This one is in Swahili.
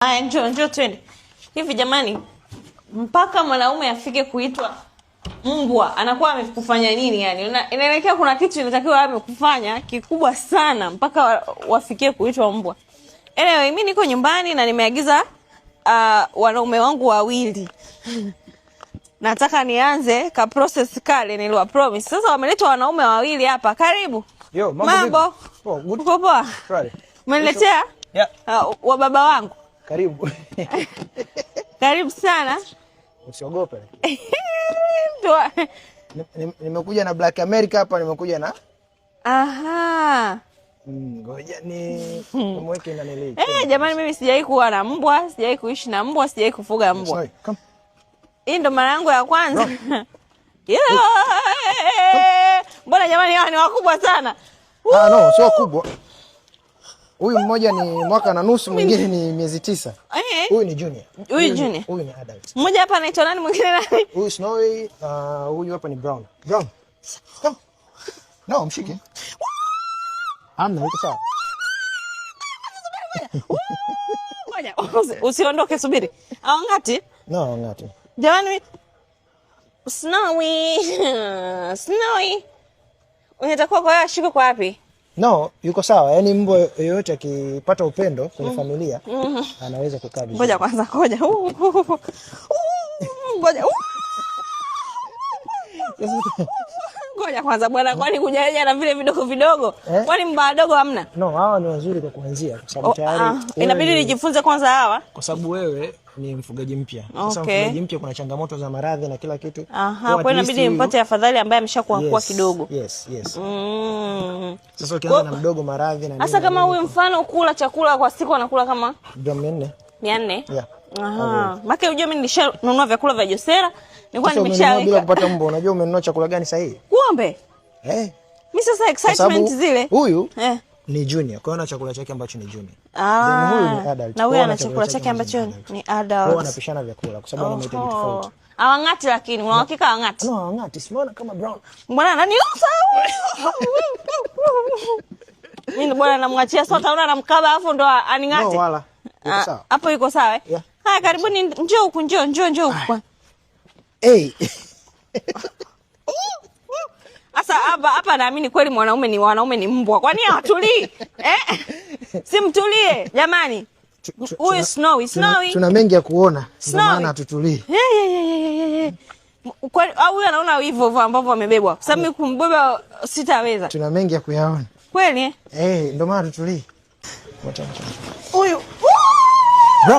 Aya, njoo twende. Hivi jamani, mpaka mwanaume afike kuitwa mbwa, anakuwa amekufanya nini yani? Inaelekea kuna kitu inatakiwa amekufanya kikubwa sana mpaka wafikie kuitwa mbwa. Anyway, mimi niko nyumbani na nimeagiza wanaume wangu wawili. Nataka nianze ka process kale niliwa promise. Sasa wameletwa wanaume wawili hapa. Karibu. Yo, mambo. Oh, good. Poa. Right. Umeniletea? Yeah. Wa baba wangu. Karibu. Karibu sana. Usiogope. Nimekuja na Black America hapa, nimekuja na aha. Ngoja nimweke na nili. Jamani, mimi sijawahi kuwa na mbwa, sijawahi kuishi na mbwa, sijawahi kufuga mbwa. Sorry, come. Hii ndo mara yangu ya kwanza. Mbona jamani, hawa ni wakubwa sana. No, sio kubwa. Huyu mmoja ni mwaka na nusu, mwingine ni miezi 9. Huyu ni junior. Huyu ni adult. Mmoja hapa anaitwa nani, mwingine nani? Huyu Snowy, huyu hapa ni Brown. Brown. Come. No, mshike. Hamna, yuko sawa. Ngoja, usiondoke, subiri. Awangati? No, awangati. Jamani, Snowy. Snowy. Unatakiwa kwa ashike kwa wapi? No, yuko sawa. Yaani mbwa yoyote akipata upendo kwenye familia anaweza kukaa vizuri. Ngoja kwanza, ngoja. Ngoja. Ngoja kwanza bwana, kwani kujaja na vile vidogo vidogo? Kwani mbwa wadogo hamna? No, hawa ni wazuri kwa kuanzia kwa sababu tayari inabidi nijifunze kwanza hawa. Kwa sababu wewe ni mfugaji mpya. Sasa Okay. Mfugaji mpya kuna changamoto za maradhi na kila kitu. Kwa inabidi nimpate afadhali ambaye ameshakuwa kwa kidogo. Yes. Sasa ukianza na mdogo maradhi na nini. Sasa kama huyu mfano kula chakula kwa siku anakula kama gramu 400. 400? Yeah. Maki unajua mimi nilishanunua vyakula vya Josera. Nilikuwa nimeshaweka bila kupata mbwa. Unajua umenunua chakula gani sahihi? Ng'ombe. Mimi sasa excitement zile. Huyu ni junior. Kwa hiyo ana chakula chake ambacho ni junior. Then huyu ni adult. Na huyu ana chakula chake ambacho ni adult. Kwa anapishana vyakula kwa sababu ana mahitaji tofauti. Awangati lakini una uhakika awangati? No, awangati. Simuona kama Brown. Mbona ananiusa? Mimi bwana namwachia sota una namkaba afu ndo aningate. No, wala. Yuko sawa. Hapo yuko sawa Yeah. Haya, karibuni, njoo huku, njoo huku. Sasa hapa naamini kweli wanaume ni mbwa. Kwani hawatulii? Simtulie jamani. Huyu Snowy. Tuna mengi ya kuona. Ndio maana hatutulii. Kwani huyu anaona hivyo ambavyo amebebwa. Sasa mimi kumbeba sitaweza. Tuna mengi ya kuyaona. Kweli? Ndio maana hatutulii. Huyu